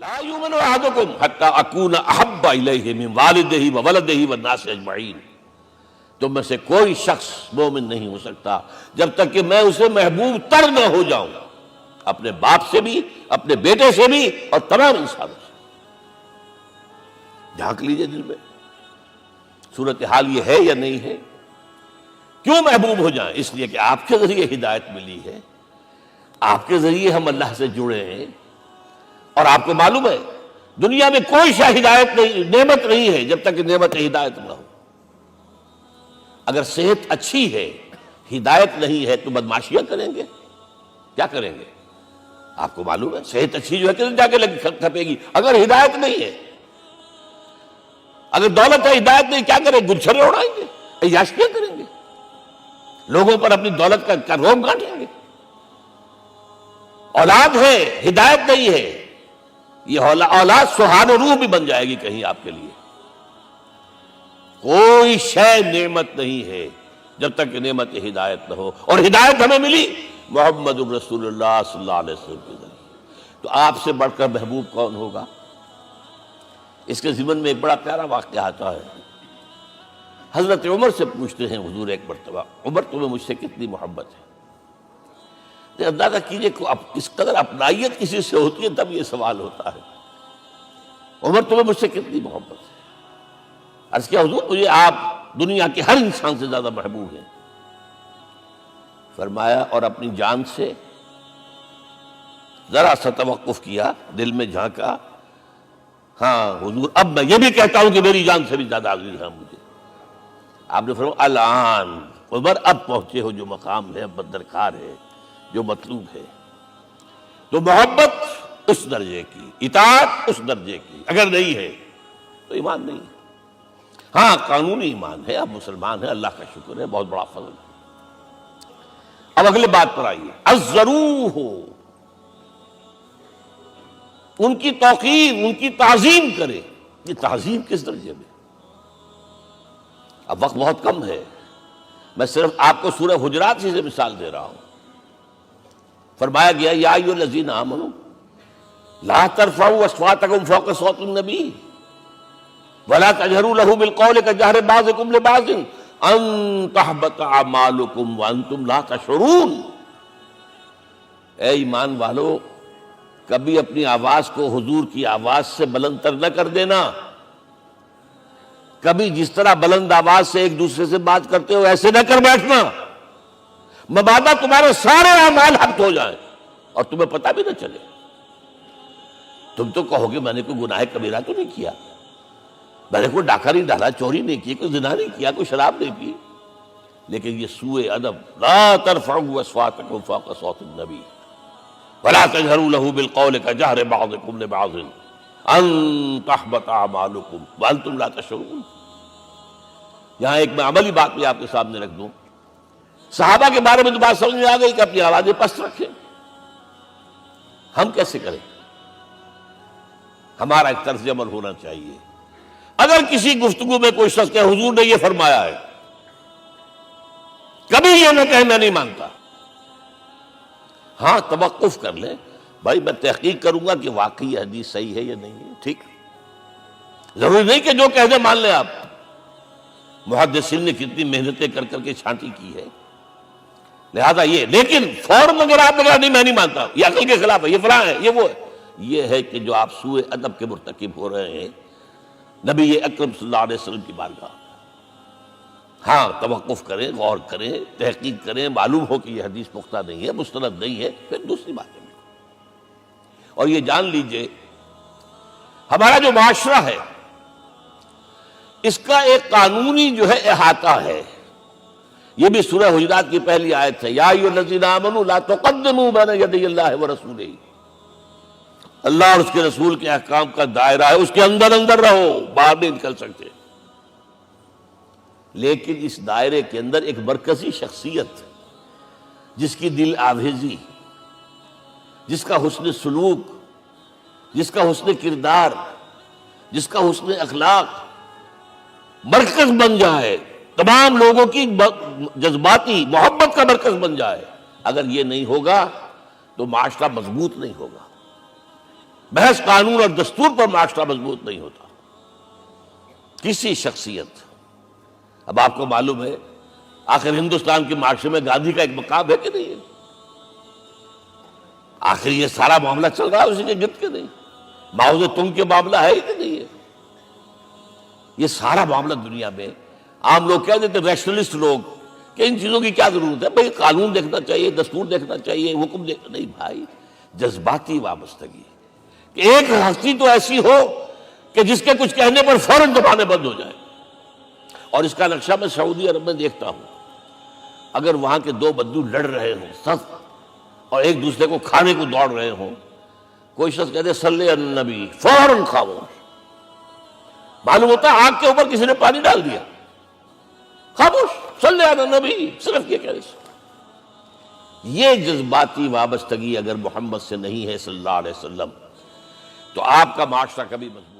لا یؤمن احدکم حتی اکون احب الیہ من والدہ وولدہ والناس اجمعین، تم میں سے کوئی شخص مومن نہیں ہو سکتا جب تک کہ میں اسے محبوب تر نہ ہو جاؤں، اپنے باپ سے بھی، اپنے بیٹے سے بھی، اور تمام انسانوں سے۔ جھانک لیجئے دل میں، صورتحال یہ ہے یا نہیں ہے؟ کیوں محبوب ہو جائیں؟ اس لیے کہ آپ کے ذریعے ہدایت ملی ہے، آپ کے ذریعے ہم اللہ سے جڑے ہیں، اور آپ کو معلوم ہے دنیا میں کوئی شے ہدایت نہیں، نعمت نہیں ہے جب تک کہ نعمت ہدایت نہ ہو۔ اگر صحت اچھی ہے، ہدایت نہیں ہے، تو بدماشیاں کریں گے، کیا کریں گے؟ آپ کو معلوم ہے صحت اچھی جو ہے کہ جا کے کھپے گی اگر ہدایت نہیں ہے۔ اگر دولت ہے، ہدایت نہیں، کیا کریں؟ گلچھرے اڑائیں گے، عیاشیاں کریں گے، لوگوں پر اپنی دولت کا روب گانٹیں گے۔ اولاد ہے، ہدایت نہیں ہے، یہ اولاد سہان روح بھی بن جائے گی کہیں آپ کے لیے۔ کوئی شے نعمت نہیں ہے جب تک کہ نعمت ہدایت نہ ہو، اور ہدایت ہمیں ملی محمد رسول اللہ صلی اللہ علیہ وسلم کے ذریعے۔ تو آپ سے بڑھ کر محبوب کون ہوگا؟ اس کے ضمن میں ایک بڑا پیارا واقعہ آتا ہے۔ حضرت عمر سے پوچھتے ہیں حضور ایک مرتبہ، عمر تمہیں مجھ سے کتنی محبت ہے؟ اندازہ کیجئے کہ اس قدر اپنائیت کسی سے ہوتی ہے تب یہ سوال ہوتا ہے، عمر تمہیں مجھ سے کتنی محبت ہے؟ عرض کیا حضور مجھے آپ دنیا کے ہر انسان سے زیادہ محبوب ہیں۔ فرمایا اور اپنی جان سے؟ ذرا سا توقف کیا، دل میں جھانکا، ہاں حضور اب میں یہ بھی کہتا ہوں کہ میری جان سے بھی زیادہ عزیز ہے مجھے۔ آپ نے فرمایا الان عمر اب پہنچے ہو جو مقام ہے، اب درکار ہے، جو مطلوب ہے۔ تو محبت اس درجے کی، اطاعت اس درجے کی اگر نہیں ہے تو ایمان نہیں ہے۔ ہاں قانونی ایمان ہے، آپ مسلمان ہیں، اللہ کا شکر ہے، بہت بڑا فضل ہے۔ اب اگلے بات پر آئیے، عزروہ، ان کی توقیر، ان کی تعظیم کرے۔ یہ تعظیم کس درجے میں؟ اب وقت بہت کم ہے، میں صرف آپ کو سورہ حجرات سے مثال دے رہا ہوں۔ فرمایا گیا یا ایھا الذین آمنوا لا ترفعوا اصواتکم فوق صوت النبی ولا تجہروا لہ بالقول کجہر بعضکم لبعض ان تحبط اعمالکم وانتم لا تشعرون۔ اے ایمان والو، کبھی اپنی آواز کو حضور کی آواز سے بلند تر نہ کر دینا، کبھی جس طرح بلند آواز سے ایک دوسرے سے بات کرتے ہو ایسے نہ کر بیٹھنا، مبادا تمہارے سارے اعمال حبط ہو جائیں اور تمہیں پتہ بھی نہ چلے۔ تم تو کہو گے میں نے کوئی گناہ کبیرہ تو نہیں کیا، میں نے کوئی ڈاکہ نہیں ڈالا، چوری نہیں کی، کوئی زنا نہیں کیا، کوئی شراب نہیں پی، لیکن یہ سوء ادب لا ترفعوا اصواتکم فوق صوت النبی ولا تجہروا لہ بالقول کجہر بعضکم لبعض ان تحبط اعمالکم وانتم لا تشعرون۔ یہاں ایک میں عملی بات بھی آپ کے سامنے رکھ دوں، صحابہ کے بارے میں تو بات سمجھ میں آ گئی کہ اپنی آوازیں پست رکھیں، ہم کیسے کریں؟ ہمارا ایک طرز عمل ہونا چاہیے۔ اگر کسی گفتگو میں کوئی شخص کہ حضور نے یہ فرمایا ہے، کبھی یہ نہ کہے میں نہیں مانتا، ہاں توقف کر لیں، بھائی میں تحقیق کروں گا کہ واقعی یہ حدیث صحیح ہے یا نہیں ہے، ٹھیک، ضروری نہیں کہ جو کہہ دیں مان لیں آپ۔ محدثین نے کتنی محنتیں کر کر کے چھانٹی کی ہے، لہذا یہ، لیکن فوراً اگر آپ لگا نہیں میں نہیں مانتا، یہ عقل کے خلاف ہے، یہ فلاں ہے، یہ وہ ہے، یہ ہے کہ جو آپ سوء ادب کے مرتکب ہو رہے ہیں نبی اکرم صلی اللہ علیہ وسلم کی بارگاہ۔ ہاں توقف کریں، غور کریں، تحقیق کریں، معلوم ہو کہ یہ حدیث پختہ نہیں ہے، مستند نہیں ہے، پھر دوسری بات ہے۔ اور یہ جان لیجئے ہمارا جو معاشرہ ہے اس کا ایک قانونی جو ہے احاطہ ہے، یہ بھی سورہ حجرات کی پہلی آیت ہے، یا ایھا الذین آمنوا لا تقدموا بین یدی اللہ ورسولہ۔ اللہ اور اس کے رسول کے احکام کا دائرہ ہے، اس کے اندر اندر رہو، باہر نہیں نکل سکتے۔ لیکن اس دائرے کے اندر ایک مرکزی شخصیت جس کی دل آویزی، جس کا حسن سلوک، جس کا حسن کردار، جس کا حسن اخلاق مرکز بن جائے، تمام لوگوں کی جذباتی محبت کا مرکز بن جائے، اگر یہ نہیں ہوگا تو معاشرہ مضبوط نہیں ہوگا۔ محض قانون اور دستور پر معاشرہ مضبوط نہیں ہوتا. کسی شخصیت، اب آپ کو معلوم ہے آخر ہندوستان کے معاشرے میں گاندھی کا ایک مقام ہے کہ نہیں ہے؟ آخر یہ سارا معاملہ چل رہا ہے اسی کے گرد کے نہیں؟ ماؤ تنگ کے معاملہ ہے ہی کہ نہیں ہے؟ یہ سارا معاملہ دنیا میں عام لوگ کہہ دیتے، ریشنلسٹ لوگ، کہ ان چیزوں کی کیا ضرورت ہے؟ بھائی قانون دیکھنا چاہیے، دستور دیکھنا چاہیے، حکم دیکھنا. نہیں بھائی، جذباتی وابستگی کہ ایک ہستی تو ایسی ہو کہ جس کے کچھ کہنے پر فوراً زبانیں بند ہو جائیں. اور اس کا نقشہ میں سعودی عرب میں دیکھتا ہوں، اگر وہاں کے دو بدو لڑ رہے ہوں سخت اور ایک دوسرے کو کھانے کو دوڑ رہے ہوں، کوئی شخص کہتے صلی علی النبی، فوراً خاموش. معلوم ہوتا ہے آگ کے اوپر کسی نے پانی ڈال دیا، خاموش، صلی علی النبی، صرف یہ کہنے سے. یہ جذباتی وابستگی اگر محمد سے نہیں ہے صلی اللہ علیہ وسلم تو آپ کا معاشرہ کبھی مضبوط